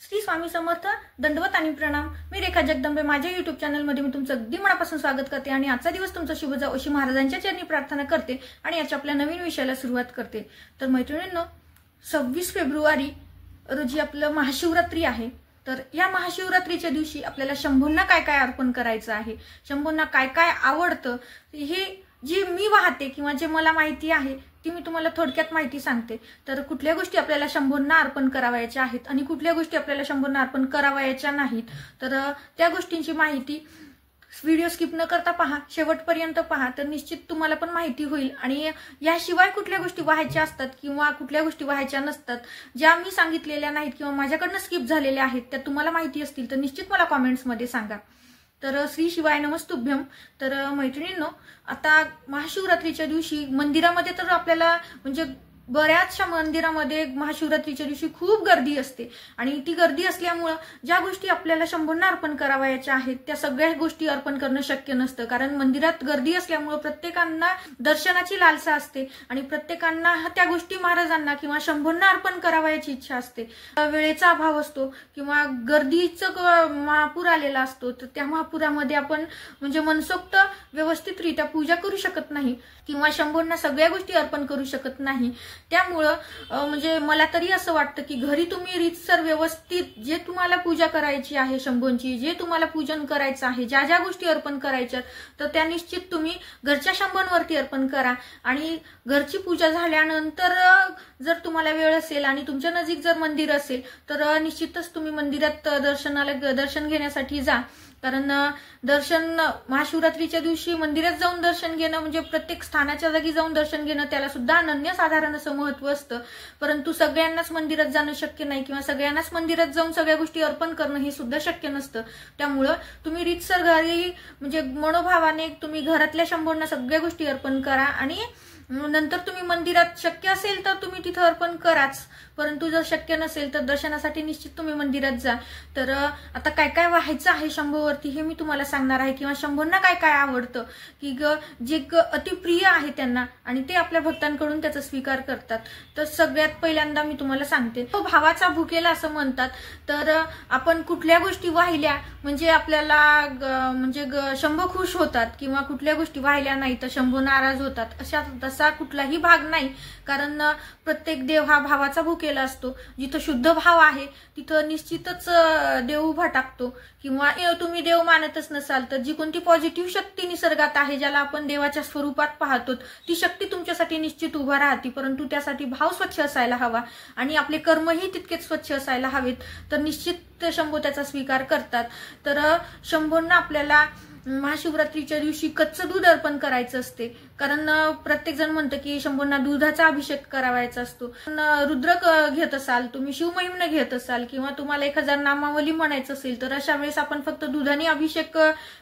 श्री स्वामी समर्थ, दंडवत आणि प्रणाम। मी रेखा जगदंबे माझ्या YouTube चॅनल मध्ये मी तुमचं अगदी मनापासून स्वागत करते आणि आजचा दिवस तुमचा शुभ जाओ अशी महाराजांच्या चरणी प्रार्थना करते आणि आजच्या आपल्या नवीन विषयाला सुरुवात करते। तर मैत्रिणींनो, 26 फेब्रुवारी रोजी आपलं महाशिवरात्री आहे। तर या महाशिवरात्रीच्या दिवशी आपल्याला शंभूंना काय काय अर्पण करायचं आहे, शंभूंना काय काय आवडतं, हे जी मी वाहते किंवा जे मला माहिती आहे ती मी तुम्हाला थोडक्यात माहिती सांगते। तर कुठल्या गोष्टी आपल्याला शंभूंना अर्पण करावयाच्या आहेत आणि कुठल्या गोष्टी आपल्याला शंभूंना अर्पण करावयाच्या नाहीत, तर त्या गोष्टींची माहिती व्हिडिओ स्किप न करता पहा, शेवटपर्यंत पहा, तर निश्चित तुम्हाला पण माहिती होईल। आणि याशिवाय कुठल्या गोष्टी व्हायच्या असतात किंवा कुठल्या गोष्टी व्हायच्या नसतात ज्या मी सांगितलेल्या नाहीत किंवा माझ्याकडनं स्किप झालेल्या आहेत त्या तुम्हाला माहिती असतील तर निश्चित मला कमेंट्स मध्ये सांगा। तर श्री शिवाय नमस्तुभ्यम। तर मैत्रिणींनो, आता महाशिवरात्रीच्या दिवशी मंदिरामध्ये तर आपल्याला म्हणजे बऱ्याचशा मंदिरामध्ये महाशिवरात्रीच्या दिवशी खूप गर्दी असते आणि ती गर्दी असल्यामुळे ज्या गोष्टी आपल्याला शंभूंना अर्पण करावयाच्या आहेत त्या सगळ्या गोष्टी अर्पण करणं शक्य नसतं, कारण मंदिरात गर्दी असल्यामुळे प्रत्येकांना दर्शनाची लालसा असते आणि प्रत्येकांना त्या गोष्टी महाराजांना शंभूंना अर्पण करावयाची इच्छा असते। वेळेचा अभाव असतो किंवा गर्दीचं महापूर आलेला असतो, तर त्या महापुरामध्ये आपण म्हणजे मनसोक्त व्यवस्थितरित्या पूजा करू शकत नाही किंवा शंभूंना सगळ्या गोष्टी अर्पण करू शकत नाही। त्यामुळे म्हणजे मला तरी असं वाटतं की घरी तुम्ही रीतसर व्यवस्थित जे तुम्हाला पूजा करायची आहे शंभूंची, जे तुम्हाला पूजन करायचं आहे, ज्या ज्या गोष्टी अर्पण करायच्या तर त्या निश्चित तुम्ही घरच्या शंभूंवरती अर्पण करा। आणि घरची पूजा झाल्यानंतर जर तुम्हाला वेळ असेल आणि तुमच्या नजीक जर मंदिर असेल तर निश्चितच तुम्ही मंदिरात दर्शन घेण्यासाठी जा, कारण दर्शन महाशिवरात्रीच्या दिवशी मंदिरात जाऊन दर्शन घेणं म्हणजे प्रत्येक स्थानाच्या जागी जाऊन दर्शन घेणं त्याला सुद्धा अनन्यसाधारण असं महत्व असतं। परंतु सगळ्यांनाच मंदिरात जाणं शक्य नाही किंवा सगळ्यांनाच मंदिरात जाऊन सगळ्या गोष्टी अर्पण करणं हे सुद्धा शक्य नसतं। त्यामुळे तुम्ही रीतसर घरी म्हणजे मनोभावाने तुम्ही घरातल्या शंभूंना सगळ्या गोष्टी अर्पण करा आणि नंतर तुम्ही मंदिरात शक्य असेल तर तुम्ही तिथं अर्पण कराच, परंतु जर शक्य नसेल तर दर्शनासाठी निश्चित तुम्ही मंदिरात जा। तर आता काय काय व्हायचं आहे शंभूवरती हे मी तुम्हाला सांगणार आहे किंवा शंभूंना काय काय आवडतं की जे अतिप्रिय आहे त्यांना आणि ते आपल्या भक्तांकडून त्याचा स्वीकार करतात। तर सगळ्यात पहिल्यांदा मी तुम्हाला सांगते, तो भावाचा भुकेला असं म्हणतात। तर आपण कुठल्या गोष्टी वाहिल्या म्हणजे आपल्याला म्हणजे शंभू खुश होतात किंवा कुठल्या गोष्टी वाहिल्या नाही तर शंभू नाराज होतात अशा तसा कुठलाही भाग नाही, कारण प्रत्येक देव हा भावाचा भुकेला असतो। जिथं शुद्ध भाव आहे तिथं निश्चितच देव उभा टाकतो किंवा तुम्ही देव मानतच नसाल तर जी कोणती पॉझिटिव्ह शक्ती निसर्गात आहे ज्याला आपण देवाच्या स्वरूपात पाहतो ती शक्ती तुमच्यासाठी निश्चित उभा राहते, परंतु त्यासाठी भाव स्वच्छ असायला हवा आणि आपले कर्मही तितकेच स्वच्छ असायला हवेत, तर निश्चित शंभू त्याचा स्वीकार करतात। तर शंभूंना आपल्याला महाशिवरात्रीच्या दिवशी कच्चं दूध अर्पण करायचं असते, कारण प्रत्येक जण म्हणतं की शंभूंना दुधाचा अभिषेक करावायचा असतो। रुद्र घेत असाल तुम्ही, शिवमहिम्न घेत असाल किंवा तुम्हाला 1000 नामावली म्हणायचं असेल तर अशा वेळेस आपण फक्त दुधाने अभिषेक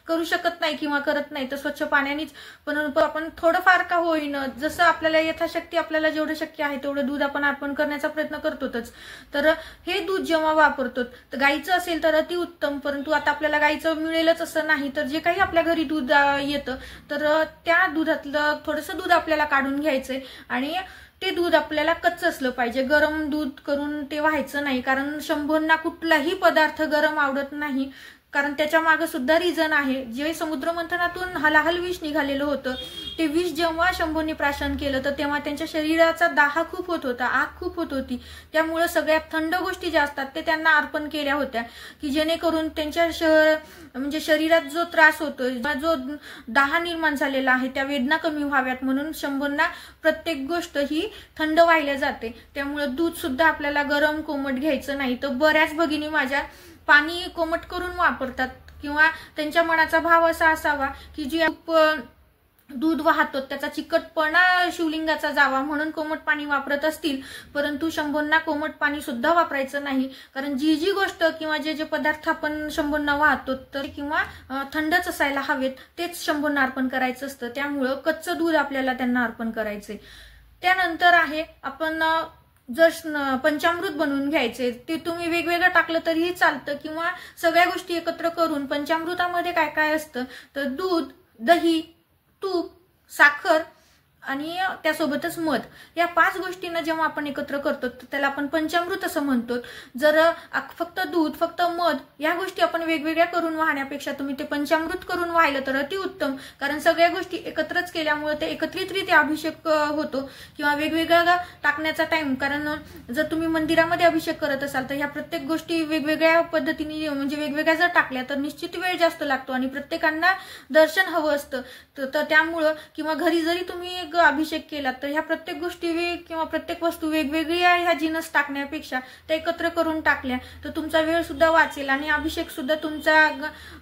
करू शकत नाही किंवा करत नाही तर स्वच्छ पाण्यानेच, पण आपण थोडंफार का होईना जसं आपल्याला यथाशक्ती आपल्याला जेवढं शक्य आहे तेवढं दूध आपण अर्पण करण्याचा प्रयत्न करतोच। तर हे दूध जेव्हा वापरतो तर गाईचं असेल तर अतिउत्तम, परंतु आता आपल्याला गाईचं मिळेलच असं नाही, तर जे काही आपल्या घरी दूध येतं तर त्या दुधातलं थोडंसं दूध आपल्याला काढून घ्यायचंय आणि ते दूध आपल्याला कच्चं असलं पाहिजे, गरम दूध करून ते व्हायचं नाही, कारण शंभूंना कुठलाही पदार्थ गरम आवडत नाही, कारण त्याच्या मागे सुद्धा रिझन आहे। जे समुद्र मंथनातून हलाहल विष निघालेलं होतं ते विष जेव्हा शंभूंनी प्राशन केलं तर तेव्हा त्यांच्या शरीराचा दाह खूप होत होता, आग खूप होत होती, त्यामुळे सगळ्यात थंड गोष्टी ज्या असतात ते त्यांना अर्पण केल्या होत्या की जेणेकरून त्यांच्या म्हणजे शरीरात जो त्रास होतो, जो दाह निर्माण झालेला आहे त्या वेदना कमी व्हाव्यात म्हणून शंभूंना प्रत्येक गोष्ट ही थंड वाहिल्या जाते। त्यामुळे दूध सुद्धा आपल्याला गरम कोमट घ्यायचं नाही। तर बऱ्याच भगिनी माझ्या पाणी कोमट करून वापरतात किंवा त्यांच्या मनाचा भाव असा असावा की जी दूध वाहतो त्याचा चिकटपणा शिवलिंगाचा जावा म्हणून कोमट पाणी वापरत असतील, परंतु शंभूंना कोमट पाणी सुद्धा वापरायचं नाही, कारण जी जी गोष्ट किंवा जे जे पदार्थ आपण शंभूंना वाहतो तर किंवा थंडच असायला हवेत तेच शंभूंना अर्पण करायचं असतं। त्यामुळं कच्चं दूध आपल्याला त्यांना अर्पण करायचंय। त्यानंतर आहे आपण जर पंचामृत बनवून घ्यायचे, ते तुम्ही वेगवेगळं टाकलं तरीही चालतं किंवा सगळ्या गोष्टी एकत्र करून पंचामृतामध्ये काय काय असतं तर दूध, दही, तूप, साखर आणि त्यासोबतच मध, या 5 गोष्टींना जेव्हा आपण एकत्र करतो तर त्याला आपण पंचामृत असं म्हणतो. जर फक्त दूध, फक्त मध या गोष्टी आपण वेगवेगळ्या करून वाहण्यापेक्षा तुम्ही ते पंचामृत करून वाहिलं तर अतिउत्तम, कारण सगळ्या गोष्टी एकत्रच केल्यामुळे ते एकत्रितरित्या अभिषेक होतो. किंवा वेगवेगळा टाकण्याचा टाइम, कारण जर तुम्ही मंदिरामध्ये अभिषेक करत असाल तर ह्या प्रत्येक गोष्टी वेगवेगळ्या पद्धतीने म्हणजे वेगवेगळ्या जर टाकल्या तर निश्चित वेळ जास्त लागतो आणि प्रत्येकांना दर्शन हवं असतं. तर त्यामुळं किंवा घरी जरी तुम्ही एक अभिषेक केला तर ह्या प्रत्येक गोष्टी किंवा प्रत्येक वस्तू वेगवेगळ्या ह्या जिनस टाकण्यापेक्षा त्या एकत्र करून टाकल्या तर तुमचा वेळ सुद्धा वाचेल आणि अभिषेक सुद्धा तुमचा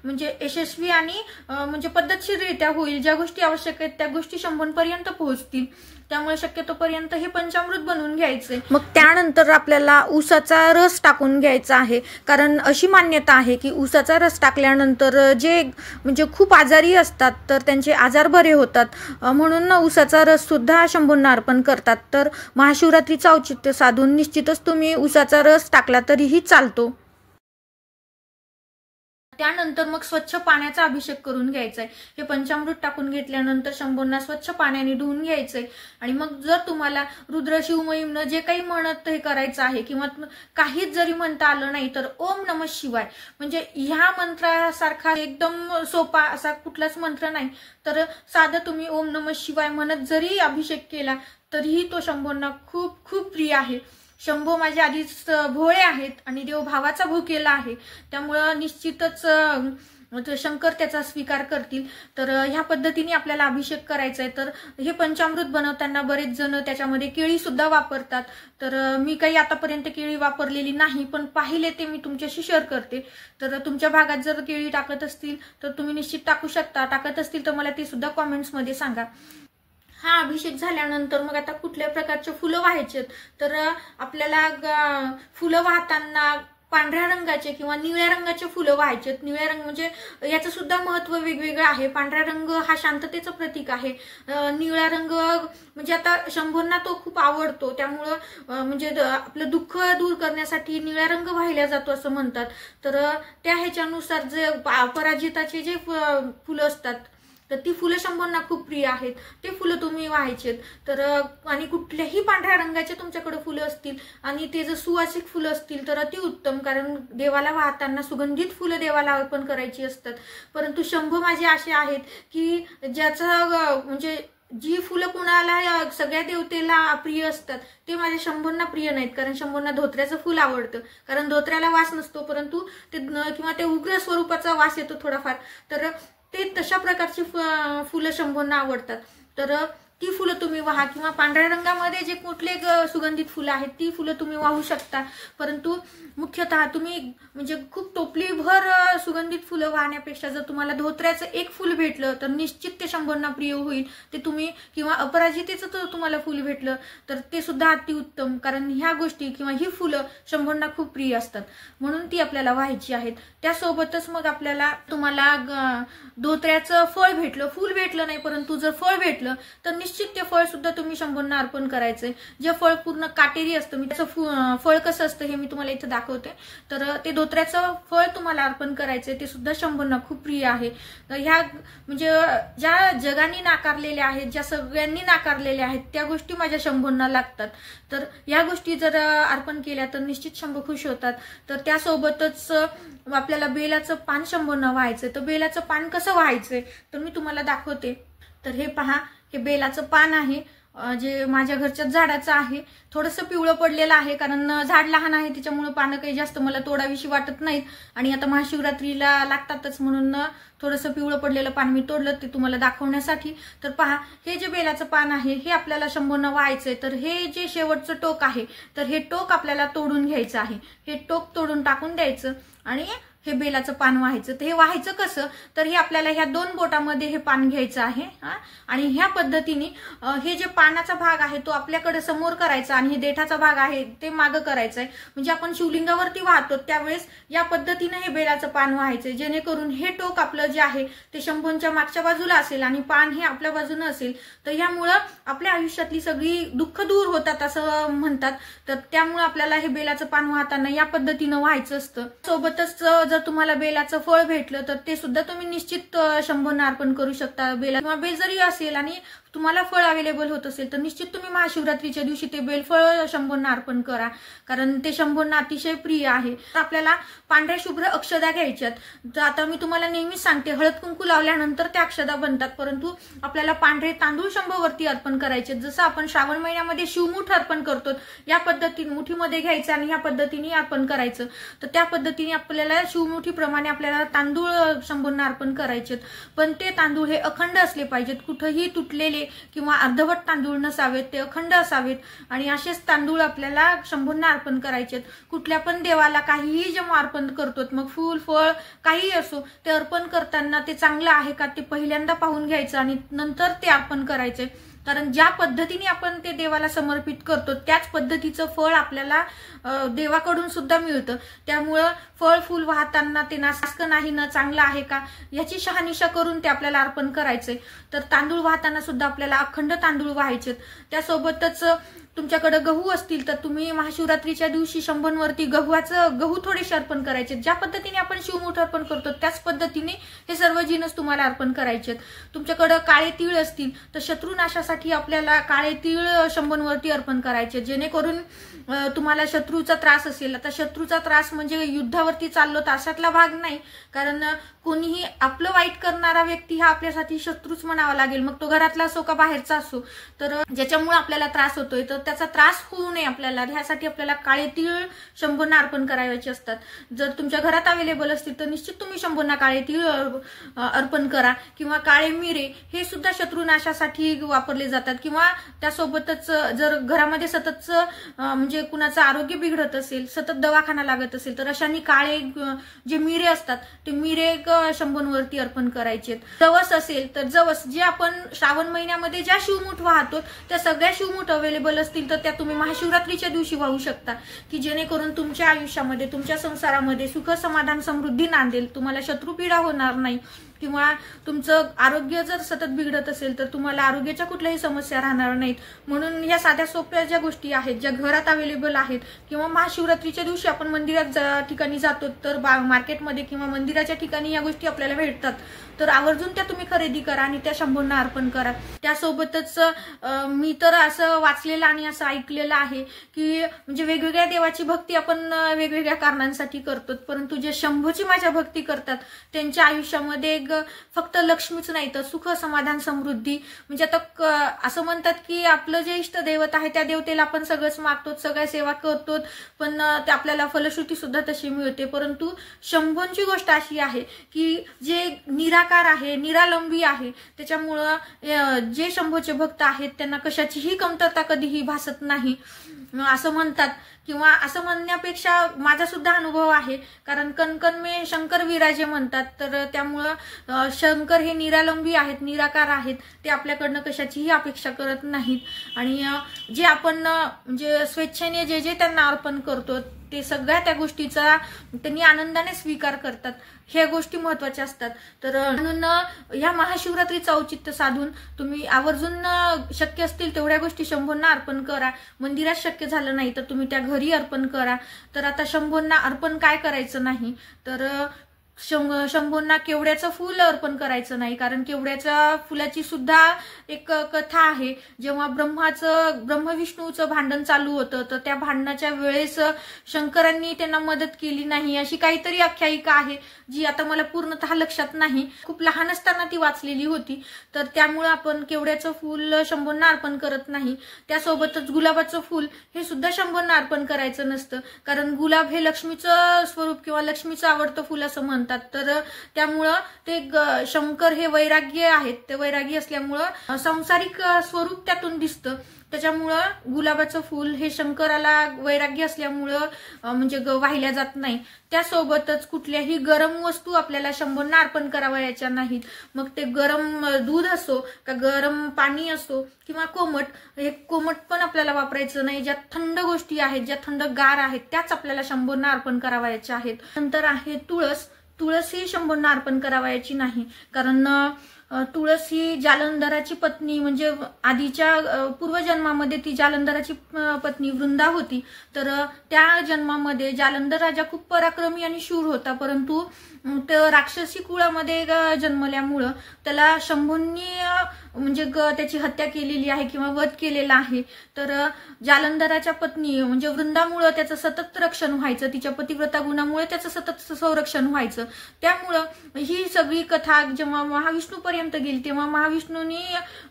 म्हणजे यशस्वी आणि म्हणजे पद्धतशीररित्या होईल. ज्या गोष्टी आवश्यक आहेत त्या गोष्टी शंभोपर्यंत पोहोचतील. त्यामुळे शक्यतोपर्यंत हे पंचामृत बनवून घ्यायचे. मग त्यानंतर आपल्याला ऊसाचा रस टाकून घ्यायचा आहे, कारण अशी मान्यता आहे की ऊसाचा रस टाकल्यानंतर जे म्हणजे खूप आजारी असतात तर त्यांचे आजार बरे होतात, म्हणून ऊसाचा रस सुद्धा शंभूंना अर्पण करतात. तर महाशिवरात्रीचं औचित्य साधून निश्चितच तुम्ही ऊसाचा रस टाकला तरीही चालतो. त्यानंतर मग स्वच्छ पाण्याचा अभिषेक करून घ्यायचा आहे. हे पंचामृत टाकून घेतल्यानंतर शंभूंना स्वच्छ पाण्याने धुवून घ्यायचंय. आणि मग जर तुम्हाला रुद्र शिवमहिमनं जे काही म्हणत हे करायचं आहे किंवा काहीच जरी म्हणता आलं नाही तर ओम नमः शिवाय, म्हणजे ह्या मंत्रासारखा एकदम सोपा असा कुठलाच मंत्र नाही, तर साधं तुम्ही ओम नमः शिवाय म्हणत जरी अभिषेक केला तरीही तो शंभूंना खूप खूप प्रिय आहे. शंभो माझे आधीच भोळे आहेत आणि देवभावाचा भूकेला आहे, त्यामुळं निश्चितच शंकर त्याचा स्वीकार करतील. तर ह्या पद्धतीने आपल्याला अभिषेक करायचा आहे. तर हे पंचामृत बनवताना बरेच जण त्याच्यामध्ये केळी सुद्धा वापरतात. तर मी काही आतापर्यंत केळी वापरलेली नाही, पण पाहिले ते मी तुमच्याशी शेअर करते. तर तुमच्या भागात जर केळी टाकत असतील तर तुम्ही निश्चित टाकू शकता. टाकत असतील तर मला ते सुद्धा कॉमेंट्समध्ये सांगा. हा अभिषेक झाल्यानंतर मग आता कुठल्या प्रकारचे फुलं व्हायचे, तर आपल्याला फुलं वाहताना पांढऱ्या रंगाचे किंवा निळ्या रंगाचे फुलं व्हायचे. निळ्या रंग म्हणजे याचं सुद्धा महत्व वेगवेगळं आहे. पांढरा रंग हा शांततेचं प्रतीक आहे. निळा रंग म्हणजे आता शंभूंना तो खूप आवडतो, त्यामुळं म्हणजे आपलं दुःख दूर करण्यासाठी निळा रंग वाहिला जातो असं म्हणतात. तर त्या ह्याच्यानुसार जे अपराजिताचे जे फुलं असतात तर ती फुलं शंभूंना खूप प्रिय आहेत, ते फुलं तुम्ही व्हायचेत. तर आणि कुठल्याही पांढऱ्या रंगाचे तुमच्याकडे फुलं असतील आणि ते जर सुवासिक फुलं असतील तर अतिउत्तम, कारण देवाला वाहताना सुगंधित फुलं देवाला अर्पण करायची असतात. परंतु शंभू माझे असे आहेत की ज्याचं म्हणजे जी फुलं कुणाला सगळ्या देवतेला प्रिय असतात ते माझ्या शंभूंना प्रिय नाहीत, कारण शंभूंना धोत्र्याचं फुल आवडतं. कारण धोत्र्याला वास नसतो, परंतु ते किंवा ते उग्र स्वरूपाचा वास येतो थोडाफार, तर ते तशा प्रकारची फुलं शंभूंना आवडतात. तर ती फुलं तुम्ही वाहा किंवा पांढऱ्या रंगामध्ये जे कुठले सुगंधित फुलं आहेत ती फुलं तुम्ही वाहू शकता. परंतु मुख्यतः तुम्ही म्हणजे खूप टोपलीभर सुगंधित फुलं वाहण्यापेक्षा जर तुम्हाला धोत्र्याचं एक फुल भेटलं तर निश्चित ते शंभूंना प्रिय होईल. ते तुम्ही किंवा अपराजितेचं जर तुम्हाला फुल भेटलं तर ते सुद्धा अतिउत्तम, कारण ह्या गोष्टी किंवा ही फुलं शंभूंना खूप प्रिय असतात, म्हणून ती आपल्याला व्हायची आहेत. त्यासोबतच मग आपल्याला तुम्हाला धोत्र्याचं फळ भेटलं, फुल भेटलं नाही परंतु जर फळ भेटलं तर निश्चित ते फळ सुद्धा तुम्ही शंभूंना अर्पण करायचंय. जे फळ पूर्ण काटेरी असतं, मी त्याचं फळ कसं असतं हे मी तुम्हाला इथे दाखवते. तर ते धोत्र्याचं फळ तुम्हाला अर्पण करायचंय, ते सुद्धा शंभूंना खूप प्रिय आहे. ह्या म्हणजे ज्या जगाने नाकारलेल्या आहेत, ज्या सगळ्यांनी नाकारलेल्या आहेत त्या गोष्टी माझ्या शंभूंना लागतात. तर या गोष्टी जर अर्पण केल्या तर निश्चित शंभू खुश होतात. तर त्यासोबतच आपल्याला बेलाचं पान शंभूंना व्हायचंय. तर बेलाचं पान कसं व्हायचंय तर मी तुम्हाला दाखवते. तर हे पहा, हे बेलाचं पान आहे जे माझ्या घरच्या झाडाचं आहे. थोडंसं पिवळं पडलेलं आहे कारण झाड लहान आहे, त्याच्यामुळे पानं काही जास्त मला तोडावीशी वाटत नाहीत आणि आता महाशिवरात्रीला लागतातच म्हणून थोडंसं पिवळं पडलेलं पान मी तोडलं ते तुम्हाला दाखवण्यासाठी. तर पहा, हे जे बेलाचं पान आहे हे आपल्याला शंभूंना व्हायचंय. तर हे जे शेवटचं टोक आहे तर हे टोक आपल्याला तोडून घ्यायचं आहे. हे टोक तोडून टाकून द्यायचं आणि हे बेलाचं पान व्हायचं. तर हे व्हायचं कसं तर हे आपल्याला ह्या 2 बोटामध्ये हे पान घ्यायचं आहे आणि ह्या पद्धतीने हे जे पानाचा भाग आहे तो आपल्याकडे समोर करायचा आणि हे देठाचा भाग आहे ते मागं करायचं आहे. म्हणजे आपण शिवलिंगावरती वाहतो त्यावेळेस या पद्धतीने हे बेलाचं पान व्हायचंय, जेणेकरून हे टोक आपलं जे आहे ते शंभूंच्या मागच्या बाजूला असेल आणि पान हे आपल्या बाजूने असेल. तर यामुळं आपल्या आयुष्यातली सगळी दुःख दूर होतात असं म्हणतात. तर त्यामुळे आपल्याला हे बेलाचं पान वाहताना या पद्धतीनं व्हायचं असतं. सोबतच जर तुम्हाला बेलाचं फळ भेटलं तर ते सुद्धा तुम्ही निश्चित शंभूंना अर्पण करू शकता. बेला किंवा बेल जरी असेल आणि तुम्हाला फळ अवेलेबल होत असेल तर निश्चित तुम्ही महाशिवरात्रीच्या दिवशी ते बेलफळ शंभूंना अर्पण करा, कारण ते शंभूंना अतिशय प्रिय आहे. आपल्याला पांढऱ्या शुभ्र अक्षदा घ्यायच्यात. तर आता मी तुम्हाला नेहमीच सांगते, हळद कुंकू लावल्यानंतर त्या अक्षदा बनतात, परंतु आपल्याला पांढरे तांदूळ शंभूवरती अर्पण करायचे. जसं आपण श्रावण महिन्यामध्ये शिवमुठ अर्पण करतो या पद्धतीने मुठीमध्ये घ्यायचं आणि या पद्धतीने अर्पण करायचं. तर त्या पद्धतीने आपल्याला शिवमुठीप्रमाणे आपल्याला तांदूळ शंभूंना अर्पण करायचे. पण ते तांदूळ हे अखंड असले पाहिजेत, कुठेही तुटलेले किंवा अर्धवट तांदूळ नसावेत, ते अखंड असावेत. आणि असेच तांदूळ आपल्याला शंभूंना अर्पण करायचे. कुठल्या पण देवाला काहीही जेव्हा अर्पण करतो, मग फूल फळ काही असो, ते अर्पण करताना ते चांगलं आहे का ते पहिल्यांदा पाहून घ्यायचं आणि नंतर ते अर्पण करायचे. कारण ज्या पद्धतीने आपण ते देवाला समर्पित करतो त्याच पद्धतीचं फळ आपल्याला देवाकडून सुद्धा मिळतं. त्यामुळं फळ फूल वाहताना ते नासक नाही ना, चांगलं आहे का याची शहानिशा करून ते आपल्याला अर्पण करायचंय. तर तांदूळ वाहताना सुद्धा आपल्याला अखंड तांदूळ व्हायचे. त्यासोबतच तुमच्याकडे गहू असतील तर तुम्ही महाशिवरात्रीच्या दिवशी शंभूंवरती गहू थोडेसे अर्पण करायचे. ज्या पद्धतीने आपण शिवमुठ अर्पण करतो त्याच पद्धतीने हे सर्व जिन्नस तुम्हाला अर्पण करायचे. तुमच्याकडे काळे तीळ असतील तर शत्रुनाशासाठी आपल्याला काळे तीळ शंभूंवरती अर्पण करायचे, जेणेकरून तुम्हाला शत्रूचा त्रास असेल. आता शत्रूचा त्रास म्हणजे युद्धावरती चाललो तर अशातला भाग नाही, कारण कोणीही आपलं वाईट करणारा व्यक्ती हा आपल्यासाठी शत्रूच म्हणावा लागेल, मग तो घरातला असो का बाहेरचा असो. तर ज्याच्यामुळे आपल्याला त्रास होतोय तर त्याचा त्रास होऊ नये आपल्याला, ह्यासाठी आपल्याला काळे तीळ शंभूंना अर्पण करायचे असतात. जर तुमच्या घरात अवेलेबल असतील तर निश्चित तुम्ही शंभूंना काळे तीळ अर्पण करा. किंवा काळे मिरे हे सुद्धा शत्रुनाशासाठी वापरले जातात. किंवा त्यासोबतच जर घरामध्ये सततच म्हणजे कुणाचं आरोग्य बिघडत असेल, सतत दवाखाना लागत असेल, तर अशांनी काळे जे मिरे असतात ते मिरे शंभूंवरती अर्पण करायचे. जवस असेल तर जवस, जे आपण श्रावण महिन्यामध्ये ज्या शिवमुठ वाहतो त्या सगळ्या शिवमुठ अवेलेबल असतील तर त्या तुम्ही महाशिवरात्रीच्या दिवशी वाहू शकता, की जेणेकरून तुमच्या आयुष्यामध्ये तुमच्या संसारामध्ये सुख समाधान समृद्धी नांदेल, तुम्हाला शत्रुपीडा होणार नाही. किंवा तुमचं आरोग्य जर सतत बिघडत असेल तर तुम्हाला आरोग्याच्या कुठल्याही समस्या राहणार नाहीत. म्हणून या साध्या सोप्या ज्या गोष्टी आहेत ज्या घरात अवेलेबल आहेत, किंवा महाशिवरात्रीच्या दिवशी आपण मंदिरात ठिकाणी जातो तर मार्केटमध्ये किंवा मंदिराच्या ठिकाणी या गोष्टी आपल्याला भेटतात, तर आवर्जून त्या तुम्ही खरेदी करा आणि त्या शंभूंना अर्पण करा. त्यासोबतच मी तर असं वाचलेलं आणि असं ऐकलेलं आहे की म्हणजे वेगवेगळ्या देवाची भक्ती आपण वेगवेगळ्या कारणांसाठी करतो, परंतु जे शंभूची माझ्या भक्ती करतात त्यांच्या आयुष्यामध्ये फक्त लक्ष्मीच नाही तर सुख समाधान समृद्धी, म्हणजे आता असं म्हणतात की आपलं जे इष्ट दैवत आहे त्या देवतेला आपण सगळंच मागतो, सगळ्या सेवा करतो, पण ते आपल्याला फलश्रुती सुद्धा तशी मिळते. परंतु शंभूंची गोष्ट अशी आहे की जे निराकार आहे, निरालंबी आहे, त्याच्यामुळं जे शंभूचे भक्त आहेत त्यांना कशाचीही कमतरता कधीही भासत नाही असं म्हणतात. किंवा असं म्हणण्यापेक्षा माझा सुद्धा अनुभव आहे, कारण कणकण में शंकर विराजे म्हणतात. तर त्यामुळं शंकर हे निरालंबी आहेत, निराकार आहेत, ते आपल्याकडनं कशाचीही अपेक्षा करत नाहीत. आणि जे आपण म्हणजे स्वेच्छेने जे त्यांना अर्पण करतो ते सगळ्या त्या गोष्टीचा त्यांनी आनंदाने स्वीकार करतात. ह्या गोष्टी महत्वाच्या असतात. तर म्हणून या महाशिवरात्रीचं औचित्य साधून तुम्ही आवर्जून शक्य असतील तेवढ्या गोष्टी शंभूंना अर्पण करा. मंदिरात शक्य झालं नाही तर तुम्ही त्या घरी अर्पण करा. तर आता शंभूंना अर्पण काय करायचं नाही तर शंभूंना केवड्याचं फूल अर्पण करायचं नाही, कारण केवड्याच्या फुलाची सुद्धा एक कथा आहे. जेव्हा ब्रह्म विष्णूचं भांडण चालू होतं तर त्या भांडणाच्या वेळेस शंकरांनी त्यांना मदत केली नाही अशी काहीतरी आख्यायिका आहे, जी आता मला पूर्णतः लक्षात नाही. खूप लहान असताना ती वाचलेली होती. तर त्यामुळे आपण केवड्याचं फूल शंभूंना अर्पण करत नाही. त्यासोबतच गुलाबाचं फूल हे सुद्धा शंभूंना अर्पण करायचं नसतं, कारण गुलाब हे लक्ष्मीचं स्वरूप किंवा लक्ष्मीचं आवडतं फूल असं म्हणतात. तर त्यामुळं ते शंकर हे वैराग्य आहेत, ते वैरागी असल्यामुळं सांसारिक स्वरूप त्यातून दिसतं. त्याच्यामुळं गुलाबाचं फूल हे शंकराला वैराग्य असल्यामुळं म्हणजे वाहिल्या जात नाही. त्यासोबतच कुठल्याही गरम वस्तू आपल्याला शंभूंना अर्पण करावयाच्या नाहीत. मग ते गरम दूध असो का गरम पाणी असो किंवा कोमट, हे कोमट पण आपल्याला वापरायचं नाही. ज्या थंड गोष्टी आहेत, ज्या थंड गार आहेत त्याच आपल्याला शंभूंना अर्पण करावयाच्या आहेत. नंतर आहे तुळस ही शंभूंना अर्पण करावयाची नाही, कारण तुळस ही जालंधराची पत्नी, म्हणजे आधीच्या पूर्वजन्मामध्ये ती जालंधराची पत्नी वृंदा होती. तर त्या जन्मामध्ये जालंधर राजा खूप पराक्रमी आणि शूर होता, परंतु राक्षसी कुळामध्ये जन्मल्यामुळं त्याला शंभूंनी म्हणजे त्याची हत्या केलेली आहे किंवा वध केलेला आहे, तर जालंधराच्या पत्नी म्हणजे वृंदामुळे त्याचं सतत रक्षण व्हायचं, तिच्या पतिव्रता गुणामुळे त्याचं सतत संरक्षण व्हायचं. त्यामुळं ही सगळी कथा जेव्हा महाविष्णू पर्यंत गेली तेव्हा महाविष्णूंनी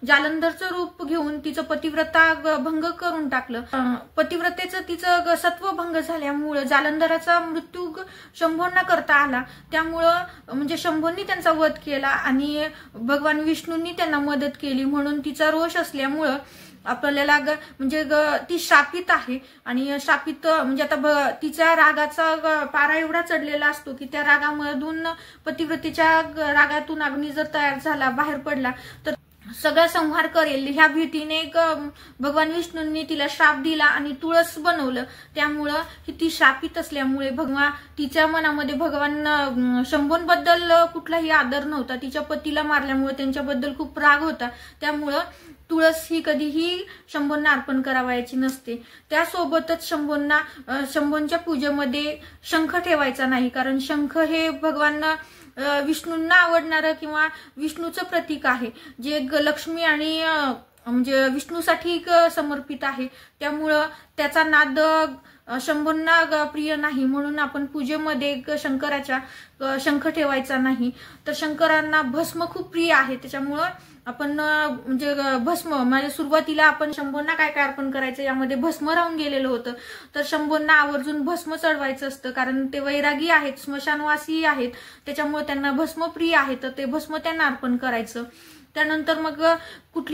जालंधरचं रूप घेऊन तिचं पतिव्रता भंग करून टाकलं. पतिव्रतेचं तिचं सत्व भंग झाल्यामुळे जालंधराचा मृत्यू शंभोंना करता आला. त्यामुळं म्हणजे शंभोंनी त्यांचा वध केला आणि भगवान विष्णूंनी त्यांना मदत केली. म्हणून तिचा रोष असल्यामुळं आपल्याला म्हणजे ती शापित आहे. आणि शापित म्हणजे आता तिच्या रागाचा पारा एवढा चढलेला असतो की त्या रागामधून पतिव्रतेच्या रागातून अग्नी जर तयार झाला, बाहेर पडला तर सगळा संहार करेल ह्या भीतीने भगवान विष्णूंनी तिला श्राप दिला आणि तुळस बनवलं. त्यामुळं ती शापित असल्यामुळे तिच्या मनामध्ये भगवान शंभोंबद्दल कुठलाही आदर नव्हता. तिच्या पतीला मारल्यामुळे त्यांच्याबद्दल खूप राग होता. त्यामुळं तुळस ही कधीही शंभोंना अर्पण करावायची नसते. त्यासोबतच शंभोंच्या पूजेमध्ये शंख ठेवायचा नाही, कारण शंख हे भगवान विष्णूंना आवडणारं किंवा विष्णूचं प्रतीक आहे, जे लक्ष्मी आणि म्हणजे विष्णूसाठी समर्पित आहे. त्यामुळं त्याचा नाद शंभोंना प्रिय नाही. म्हणून आपण पूजेमध्ये शंकराच्या शंख ठेवायचा नाही. तर शंकरांना भस्म खूप प्रिय आहे. त्याच्यामुळं आपण म्हणजे भस्म म्हणजे सुरुवातीला आपण शंभोंना काय काय अर्पण करायचं यामध्ये भस्म राहून गेलेलं होतं. तर शंभोंना आवर्जून भस्म चढवायचं असतं, कारण ते वैरागी आहेत, स्मशानवासी आहेत, त्याच्यामुळे त्यांना भस्म प्रिय आहे. तर ते भस्म त्यांना अर्पण करायचं. त्यानंतर मग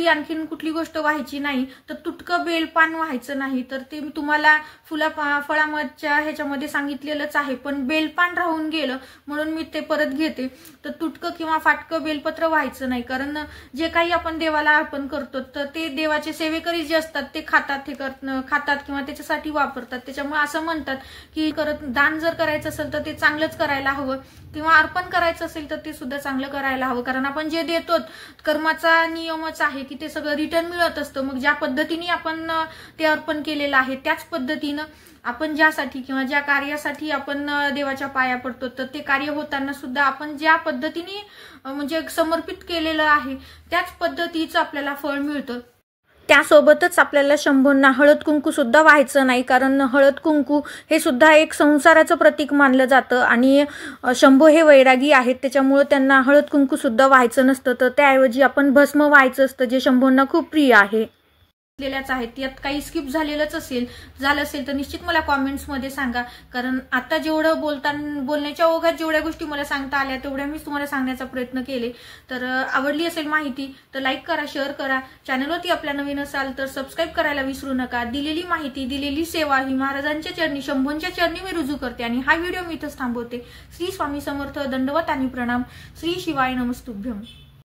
आणखीन कुठली गोष्ट व्हायची नाही. तर तुटकं बेलपान व्हायचं नाही. तर ते मी तुम्हाला फळाच्या ह्याच्यामध्ये सांगितलेलंच आहे, पण बेलपान राहून गेलं म्हणून मी ते परत घेते. तर तुटकं किंवा फाटकं बेलपत्र व्हायचं नाही, कारण जे काही आपण देवाला अर्पण करतो तर ते देवाचे सेवेकरी जे असतात ते खातात किंवा त्याच्यासाठी वापरतात. त्याच्यामुळे असं म्हणतात की दान जर करायचं असेल तर ते चांगलंच करायला हवं, किंवा अर्पण करायचं असेल तर ते सुद्धा चांगलं करायला हवं. कारण आपण जे देतो कर्माचा नियमच आहे की ते सगळं रिटर्न मिळत असतं. मग ज्या पद्धतीने आपण ते अर्पण केलेलं आहे त्याच पद्धतीनं आपण ज्यासाठी किंवा ज्या कार्यासाठी आपण देवाच्या पाया पडतो तर ते कार्य होताना सुद्धा आपण ज्या पद्धतीने म्हणजे समर्पित केलेलं आहे त्याच पद्धतीचं आपल्याला फळ मिळतं. त्यासोबतच आपल्याला शंभोंना हळद कुंकू सुद्धा व्हायचं नाही, कारण हळद कुंकू हे सुद्धा एक संसाराचं प्रतीक मानलं जातं आणि शंभो हे वैरागी आहेत. त्याच्यामुळे त्यांना हळद कुंकू सुद्धा व्हायचं नसतं. तर त्याऐवजी आपण भस्म व्हायचं असतं, जे शंभोंना खूप प्रिय आहे. आहेत यात काही स्किप झालं असेल तर निश्चित मला कॉमेंट्समध्ये सांगा, कारण आता जेवढं बोलण्याच्या ओघात जेवढ्या गोष्टी मला सांगता आल्या तेवढ्या मी तुम्हाला सांगण्याचा प्रयत्न केले. तर आवडली असेल माहिती तर लाईक करा, शेअर करा. चॅनलवरती आपल्या नवीन असाल तर सबस्क्राईब करायला विसरू नका. दिलेली माहिती, दिलेली सेवा ही महाराजांच्या चरणी, शंभोंच्या चरणी मी रुजू करते आणि हा व्हिडिओ मी इथंच थांबवते. श्री स्वामी समर्थ. दंडवत आणि प्रणाम. श्री शिवाय नमस्तुभ्यम.